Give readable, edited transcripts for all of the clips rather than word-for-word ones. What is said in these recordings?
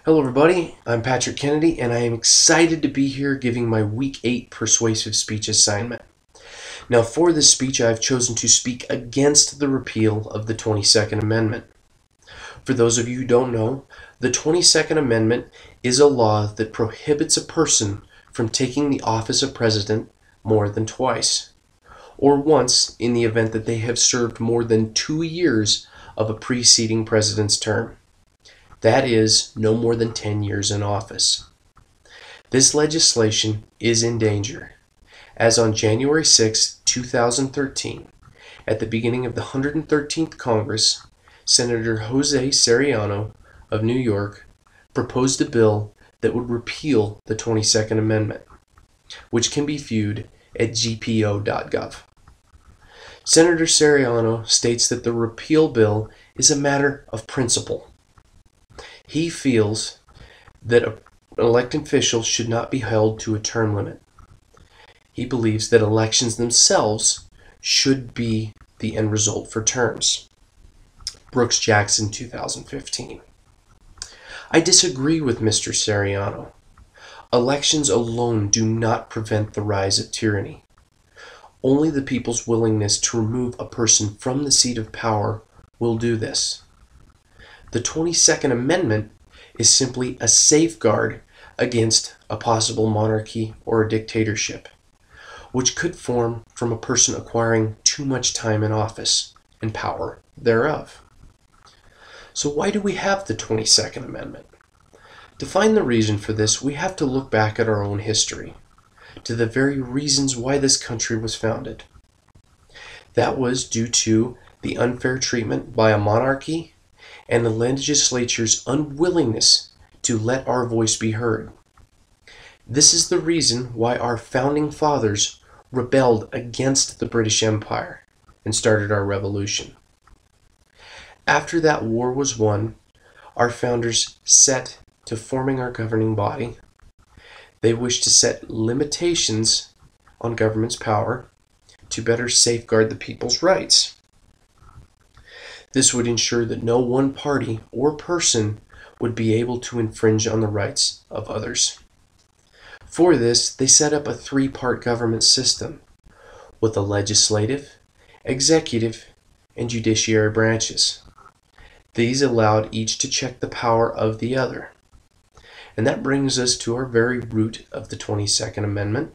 Hello everybody, I'm Patrick Kennedy and I am excited to be here giving my Week 8 Persuasive Speech Assignment. Now for this speech I've chosen to speak against the repeal of the 22nd Amendment. For those of you who don't know, the 22nd Amendment is a law that prohibits a person from taking the office of president more than twice, or once in the event that they have served more than 2 years of a preceding president's term. That is, no more than 10 years in office. This legislation is in danger, as on January 6, 2013, at the beginning of the 113th Congress, Senator Jose Sariano of New York proposed a bill that would repeal the 22nd Amendment, which can be viewed at gpo.gov. Senator Sariano states that the repeal bill is a matter of principle. He feels that an elected official should not be held to a term limit. He believes that elections themselves should be the end result for terms. Brooks Jackson, 2015. I disagree with Mr. Sariano. Elections alone do not prevent the rise of tyranny. Only the people's willingness to remove a person from the seat of power will do this. The 22nd Amendment is simply a safeguard against a possible monarchy or a dictatorship, which could form from a person acquiring too much time in office and power thereof. So why do we have the 22nd Amendment? To find the reason for this, we have to look back at our own history, to the very reasons why this country was founded. That was due to the unfair treatment by a monarchy and the legislature's unwillingness to let our voice be heard. This is the reason why our founding fathers rebelled against the British Empire and started our revolution. After that war was won, our founders set to forming our governing body. They wished to set limitations on government's power to better safeguard the people's rights. This would ensure that no one party or person would be able to infringe on the rights of others. For this, they set up a three-part government system with the legislative, executive, and judiciary branches. These allowed each to check the power of the other. And that brings us to our very root of the 22nd Amendment,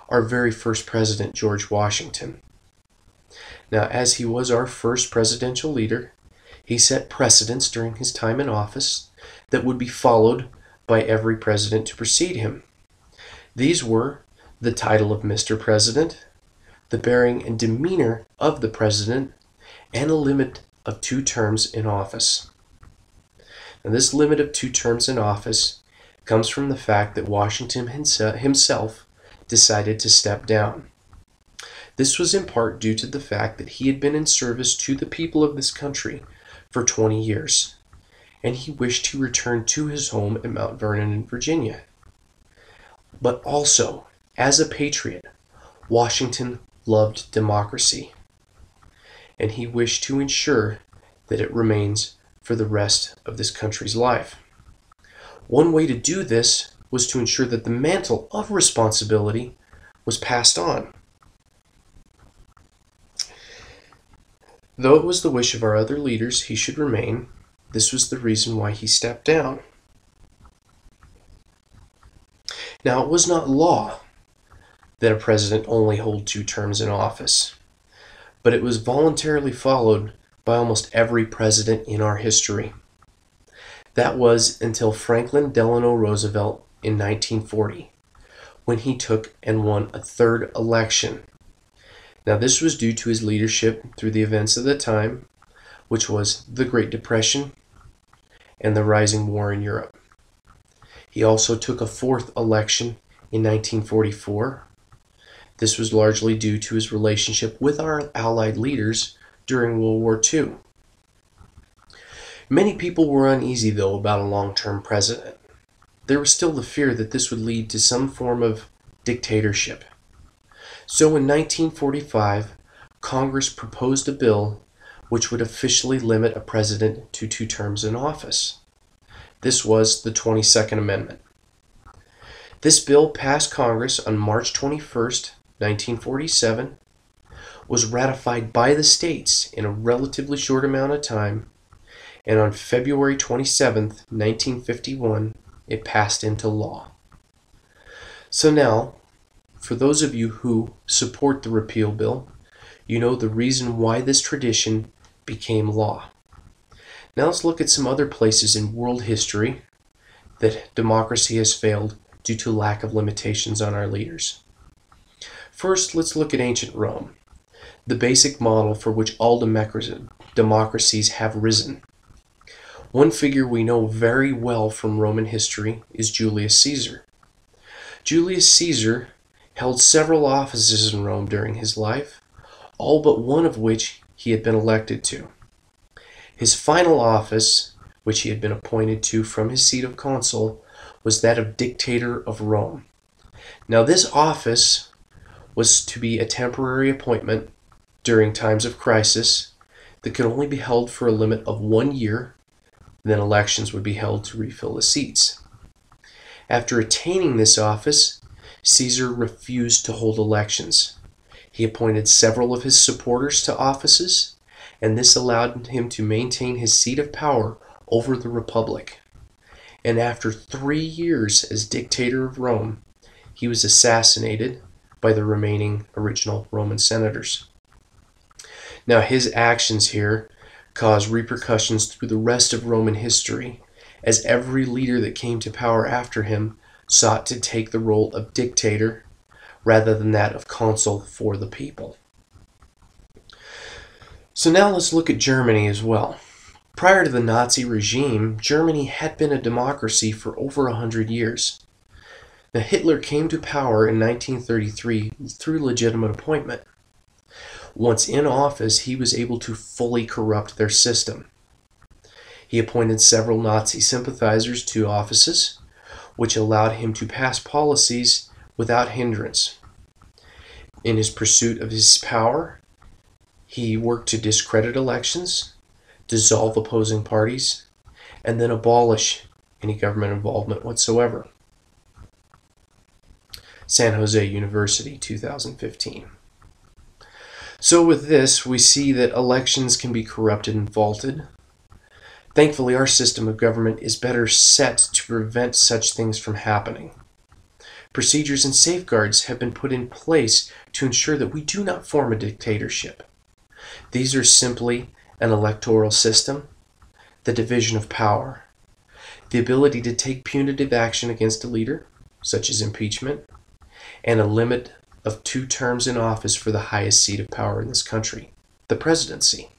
our very first president, George Washington. Now, as he was our first presidential leader, he set precedents during his time in office that would be followed by every president to precede him. These were the title of Mr. President, the bearing and demeanor of the president, and a limit of 2 terms in office. Now, this limit of 2 terms in office comes from the fact that Washington himself decided to step down. This was in part due to the fact that he had been in service to the people of this country for 20 years, and he wished to return to his home in Mount Vernon in Virginia. But also, as a patriot, Washington loved democracy, and he wished to ensure that it remains for the rest of this country's life. One way to do this was to ensure that the mantle of responsibility was passed on. Though it was the wish of our other leaders he should remain, this was the reason why he stepped down. Now, it was not law that a president only hold 2 terms in office, but it was voluntarily followed by almost every president in our history. That was until Franklin Delano Roosevelt in 1940, when he took and won a 3rd election. Now, this was due to his leadership through the events of the time, which was the Great Depression and the rising war in Europe. He also took a 4th election in 1944. This was largely due to his relationship with our Allied leaders during World War II. Many people were uneasy, though, about a long-term president. There was still the fear that this would lead to some form of dictatorship. So in 1945, Congress proposed a bill which would officially limit a president to 2 terms in office. This was the 22nd Amendment. This bill passed Congress on March 21st, 1947, was ratified by the states in a relatively short amount of time, and on February 27th, 1951, it passed into law. So now, for those of you who support the repeal bill, you know the reason why this tradition became law. Now let's look at some other places in world history that democracy has failed due to lack of limitations on our leaders. First, let's look at ancient Rome, the basic model for which all democracies have risen. One figure we know very well from Roman history is Julius Caesar. Julius Caesar held several offices in Rome during his life, all but one of which he had been elected to. His final office, which he had been appointed to from his seat of consul, was that of dictator of Rome. Now this office was to be a temporary appointment during times of crisis that could only be held for a limit of 1 year, then elections would be held to refill the seats. After attaining this office, Caesar refused to hold elections. He appointed several of his supporters to offices, and this allowed him to maintain his seat of power over the Republic. And after 3 years as dictator of Rome, he was assassinated by the remaining original Roman senators. Now his actions here caused repercussions through the rest of Roman history, as every leader that came to power after him sought to take the role of dictator rather than that of consul for the people. So now let's look at Germany as well. Prior to the Nazi regime, Germany had been a democracy for over 100 years. Now Hitler came to power in 1933 through legitimate appointment. Once in office, he was able to fully corrupt their system. He appointed several Nazi sympathizers to offices, which allowed him to pass policies without hindrance. In his pursuit of his power, he worked to discredit elections, dissolve opposing parties, and then abolish any government involvement whatsoever. San Jose University, 2015. So with this, we see that elections can be corrupted and vaulted. Thankfully, our system of government is better set to prevent such things from happening. Procedures and safeguards have been put in place to ensure that we do not form a dictatorship. These are simply an electoral system, the division of power, the ability to take punitive action against a leader, such as impeachment, and a limit of 2 terms in office for the highest seat of power in this country, the presidency.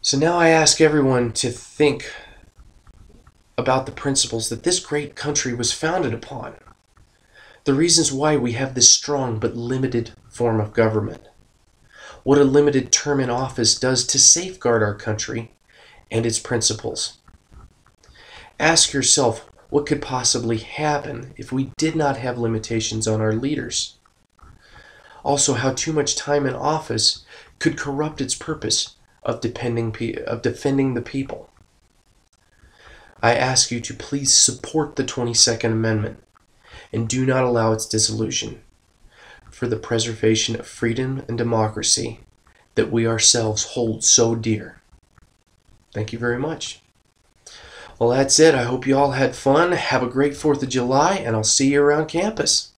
So now I ask everyone to think about the principles that this great country was founded upon, the reasons why we have this strong but limited form of government, what a limited term in office does to safeguard our country and its principles. Ask yourself, what could possibly happen if we did not have limitations on our leaders? Also, how too much time in office could corrupt its purpose of defending the people. I ask you to please support the 22nd Amendment and do not allow its dissolution for the preservation of freedom and democracy that we ourselves hold so dear. Thank you very much. Well, that's it. I hope you all had fun. Have a great 4th of July, and I'll see you around campus.